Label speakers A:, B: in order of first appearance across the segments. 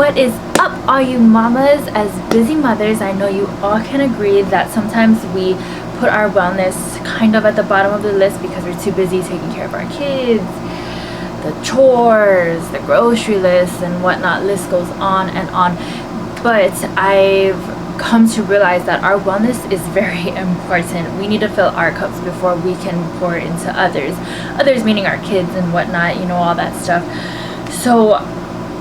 A: What is up, all you mamas? As busy mothers, I know you all can agree that sometimes we put our wellness kind of at the bottom of the list because we're too busy taking care of our kids, the chores, the grocery list, and whatnot. List goes on and on. But I've come to realize that our wellness is very important. We need to fill our cups before we can pour into others. Others meaning our kids and whatnot, you know, all that stuff. So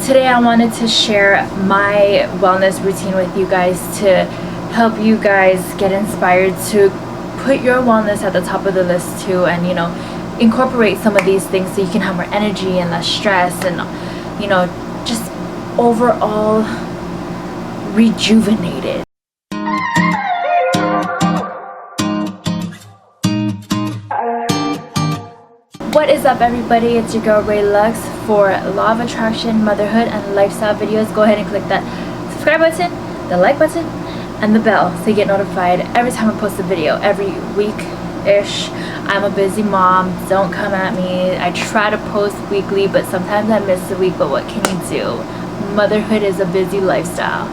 A: today I wanted to share my wellness routine with you guys to help you guys get inspired to put your wellness at the top of the list too, and you know, incorporate some of these things so you can have more energy and less stress, and you know, just overall rejuvenated. What is up, everybody? It's your girl raeluxe. For law of attraction, motherhood, and lifestyle videos, go ahead and click that subscribe button, the like button, and the bell so you get notified every time I post a video. Every week-ish. I'm a busy mom, don't come at me. I try to post weekly, but sometimes I miss a week, but what can you do? Motherhood is a busy lifestyle.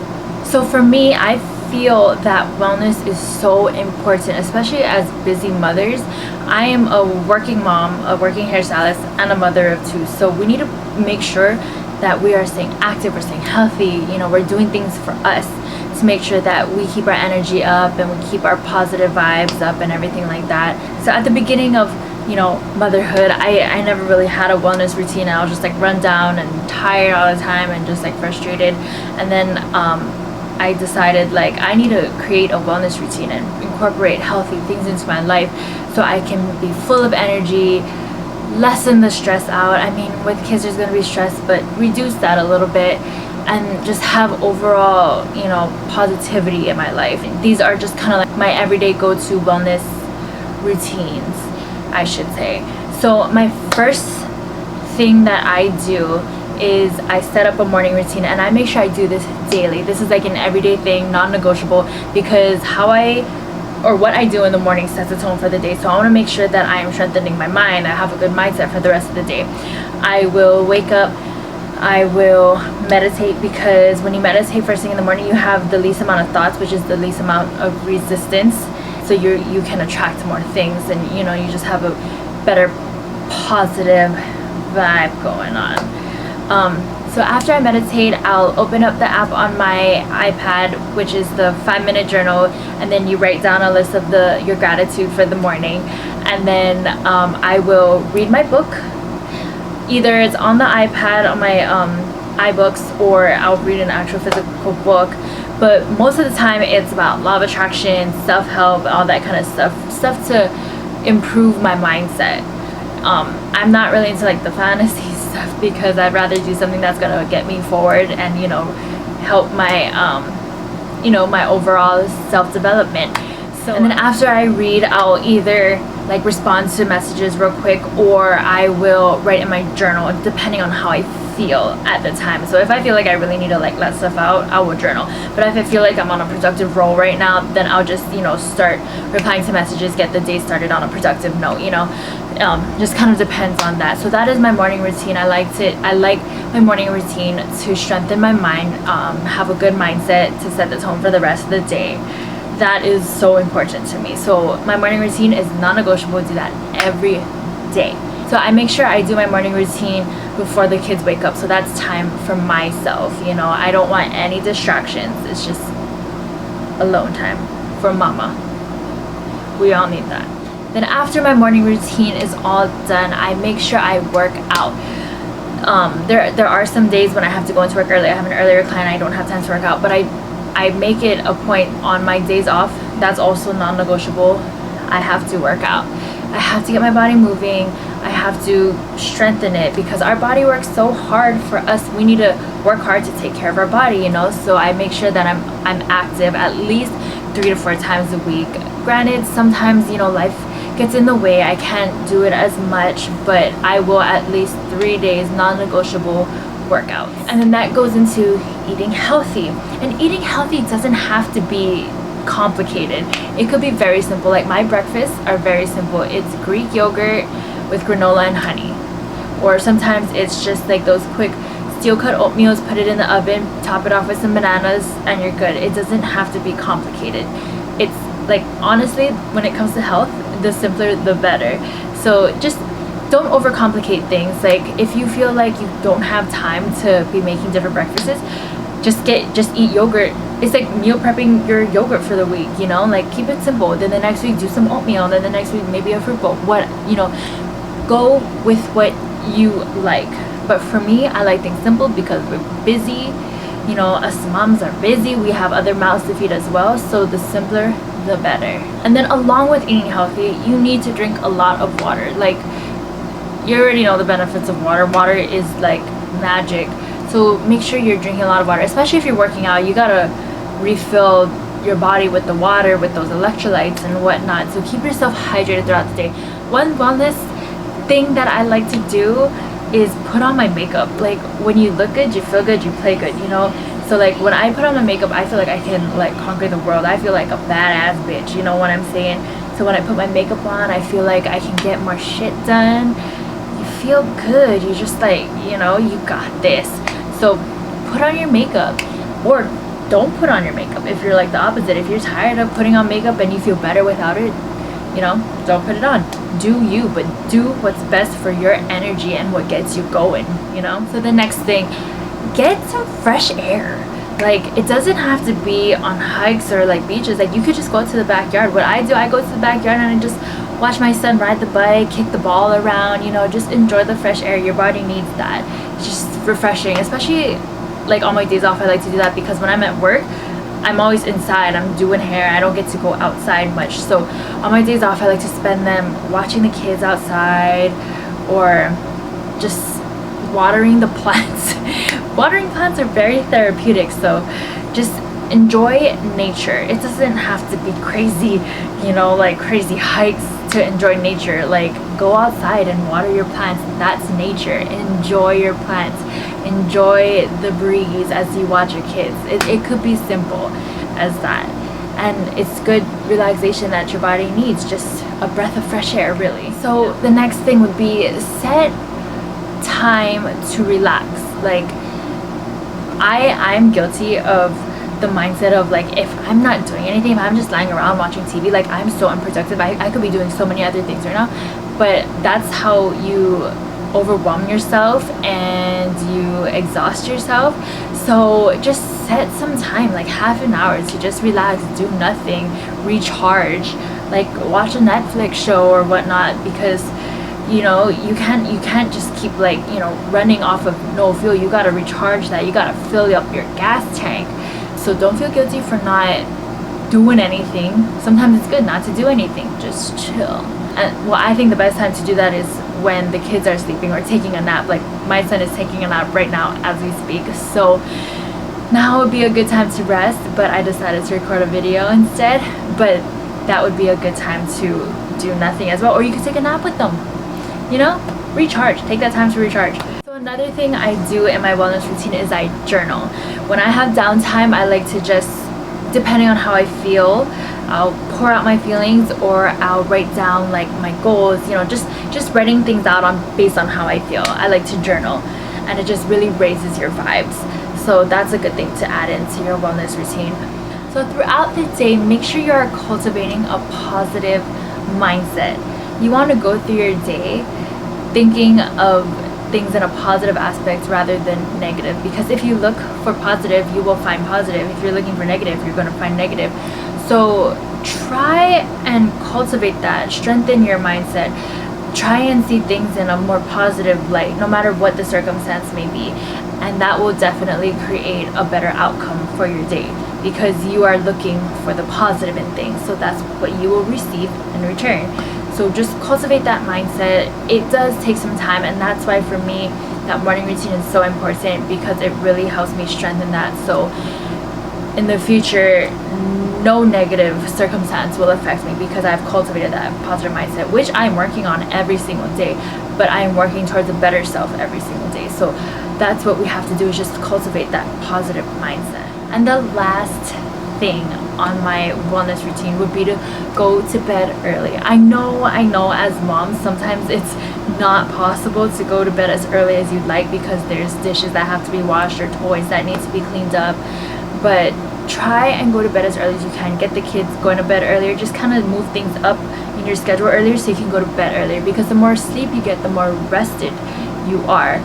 A: So for me, I feel that wellness is so important, especially as busy mothers. I am a working mom, a working hairstylist, and a mother of two. So we need to make sure that we are staying active, we're staying healthy, you know, we're doing things for us to make sure that we keep our energy up and we keep our positive vibes up and everything like that. So at the beginning of, you know, motherhood, I never really had a wellness routine. I was just like run down and tired all the time and just like frustrated. And then I decided like I need to create a wellness routine and incorporate healthy things into my life so I can be full of energy, lessen the stress out. I mean, with kids there's going to be stress, but reduce that a little bit and just have overall, you know, positivity in my life. These are just kind of like my everyday go-to wellness routines, I should say. So my first thing that I do is I set up a morning routine, and I make sure I do this daily. This is like an everyday thing, non-negotiable, because what I do in the morning sets the tone for the day. So I want to make sure that I am strengthening my mind, I have a good mindset for the rest of the day. I will wake up, I will meditate, because when you meditate first thing in the morning, you have the least amount of thoughts, which is the least amount of resistance. So you can attract more things, and you know, you just have a better positive vibe going on. So after I meditate, I'll open up the app on my iPad, which is the 5-minute journal, and then you write down a list of your gratitude for the morning, and then I will read my book. Either it's on the iPad on my iBooks, or I'll read an actual physical book. But most of the time it's about law of attraction, self-help, all that kind of stuff to improve my mindset. I'm not really into like the fantasy stuff, because I'd rather do something that's gonna get me forward and, you know, help my you know, my overall self-development. So, and then after I read, I'll either like respond to messages real quick, or I will write in my journal, depending on how I feel at the time. So if I feel like I really need to like let stuff out, I will journal. But if I feel like I'm on a productive roll right now, then I'll just, you know, start replying to messages, get the day started on a productive note, you know. Just kind of depends on that. So that is my morning routine. I like my morning routine to strengthen my mind, have a good mindset, to set the tone for the rest of the day. That is so important to me. So my morning routine is non-negotiable. Do that every day. So I make sure I do my morning routine before the kids wake up. So that's time for myself. You know, I don't want any distractions. It's just alone time for mama. We all need that. Then after my morning routine is all done, I make sure I work out. There are some days when I have to go into work early. I have an earlier client, I don't have time to work out, but I make it a point on my days off. That's also non-negotiable. I have to work out. I have to get my body moving. I have to strengthen it, because our body works so hard for us. We need to work hard to take care of our body, you know. So I make sure that I'm active at least 3 to 4 times a week. Granted, sometimes, you know, life gets in the way. I can't do it as much, but I will at least 3 days non-negotiable workout. And then that goes into eating healthy. And eating healthy doesn't have to be complicated. It could be very simple. Like my breakfasts are very simple. It's Greek yogurt with granola and honey. Or sometimes it's just like those quick steel cut oatmeal, put it in the oven, top it off with some bananas, and you're good. It doesn't have to be complicated. It's like, honestly, when it comes to health, the simpler the better. So just don't overcomplicate things. Like, if you feel like you don't have time to be making different breakfasts, just eat yogurt. It's like meal prepping your yogurt for the week, you know, like keep it simple. Then the next week do some oatmeal, then the next week maybe a fruit bowl. What, you know, go with what you like. But for me, I like things simple because we're busy, you know, us moms are busy, we have other mouths to feed as well, so the simpler the better. And then along with eating healthy, you need to drink a lot of water. Like, you already know the benefits of water. Water is like magic. So make sure you're drinking a lot of water, especially if you're working out. You gotta refill your body with the water, with those electrolytes and whatnot. So keep yourself hydrated throughout the day. One wellness thing that I like to do is put on my makeup. Like, when you look good, you feel good, you play good, you know? So like, when I put on my makeup, I feel like I can like conquer the world. I feel like a badass bitch, you know what I'm saying? So when I put my makeup on, I feel like I can get more shit done. You feel good. You just like, you know, you got this. So put on your makeup, or don't put on your makeup if you're like the opposite. If you're tired of putting on makeup and you feel better without it, you know, don't put it on. Do you, but do what's best for your energy and what gets you going, you know? So the next thing, get some fresh air. Like, it doesn't have to be on hikes or like beaches. Like, you could just go to the backyard. What I do, I go to the backyard and I just watch my son ride the bike, kick the ball around, you know, just enjoy the fresh air. Your body needs that. It's just refreshing, especially like on my days off. I like to do that because when I'm at work, I'm always inside. I'm doing hair. I don't get to go outside much. So on my days off, I like to spend them watching the kids outside or just watering the plants. Watering plants are very therapeutic. So just enjoy nature. It doesn't have to be crazy, you know, like crazy hikes to enjoy nature. Like, go outside and water your plants. That's nature. Enjoy your plants. Enjoy the breeze as you watch your kids. It could be simple as that, and it's good relaxation that your body needs, just a breath of fresh air, really. So the next thing would be set time to relax. Like, I'm guilty of the mindset of like, if I'm not doing anything, if I'm just lying around watching TV, like, I'm so unproductive. I could be doing so many other things right now, but that's how you overwhelm yourself and you exhaust yourself. So just set some time, like half an hour, to just relax, do nothing, recharge, like watch a Netflix show or whatnot, because you know, you can't just keep like, you know, running off of no fuel. You gotta recharge that. You gotta fill up your gas tank. So don't feel guilty for not doing anything. Sometimes it's good not to do anything, just chill. And well, I think the best time to do that is when the kids are sleeping or taking a nap. Like, my son is taking a nap right now as we speak, so now would be a good time to rest, but I decided to record a video instead. But that would be a good time to do nothing as well, or you could take a nap with them, you know, recharge. Take that time to recharge. So another thing I do in my wellness routine is I journal. When I have downtime, I like to just, depending on how I feel, I'll pour out my feelings, or I'll write down like my goals, you know, just writing things out based on how I feel. I like to journal, and it just really raises your vibes. So that's a good thing to add into your wellness routine. So throughout the day, make sure you are cultivating a positive mindset. You want to go through your day thinking of things in a positive aspect rather than negative, because if you look for positive, you will find positive. If you're looking for negative, you're going to find negative. So try and cultivate that, strengthen your mindset, try and see things in a more positive light, no matter what the circumstance may be, and that will definitely create a better outcome for your day, because you are looking for the positive in things. So that's what you will receive in return. So just cultivate that mindset. It does take some time, and that's why for me that morning routine is so important, because it really helps me strengthen that. So in the future, no negative circumstance will affect me, because I've cultivated that positive mindset, which I'm working on every single day, but I am working towards a better self every single day. So that's what we have to do, is just cultivate that positive mindset. And the last thing on my wellness routine would be to go to bed early. I know as moms sometimes it's not possible to go to bed as early as you'd like because there's dishes that have to be washed or toys that need to be cleaned up, but try and go to bed as early as you can. Get the kids going to bed earlier. Just kind of move things up in your schedule earlier so you can go to bed earlier, because the more sleep you get, the more rested you are,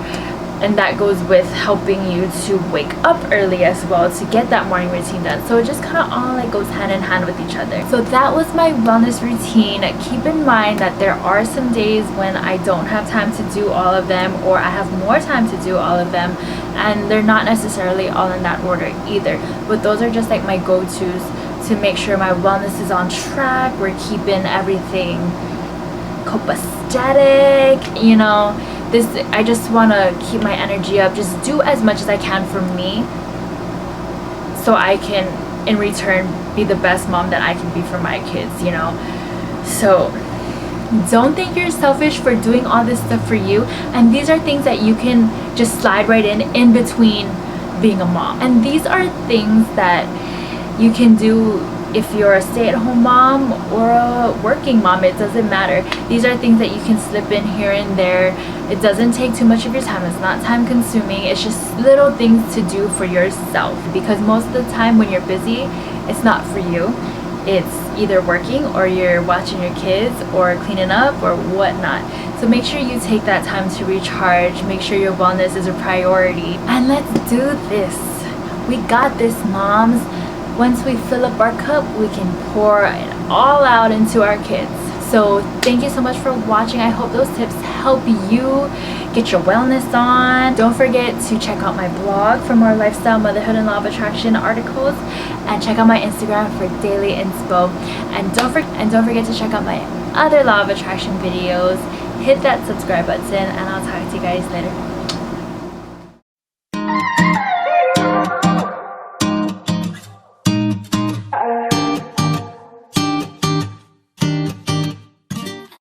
A: and that goes with helping you to wake up early as well to get that morning routine done. So it just kind of all like goes hand in hand with each other. So that was my wellness routine. Keep in mind that there are some days when I don't have time to do all of them, or I have more time to do all of them, and they're not necessarily all in that order either, but those are just like my go-tos to make sure my wellness is on track. We're keeping everything copacetic, you know. This, I just want to keep my energy up, just do as much as I can for me so I can in return be the best mom that I can be for my kids, you know. So don't think you're selfish for doing all this stuff for you, and these are things that you can just slide right in between being a mom. And these are things that you can do if you're a stay-at-home mom or a working mom. It doesn't matter. These are things that you can slip in here and there. It doesn't take too much of your time. It's not time consuming. It's just little things to do for yourself, because most of the time when you're busy, it's not for you. It's either working or you're watching your kids or cleaning up or whatnot. So make sure you take that time to recharge. Make sure your wellness is a priority, and let's do this. We got this, moms. Once we fill up our cup, we can pour it all out into our kids. So thank you so much for watching. I hope those tips help you get your wellness on. Don't forget to check out my blog for more lifestyle, motherhood, and law of attraction articles, and check out my Instagram for daily inspo. And don't forget to check out my other law of attraction videos. Hit that subscribe button, and I'll talk to you guys later.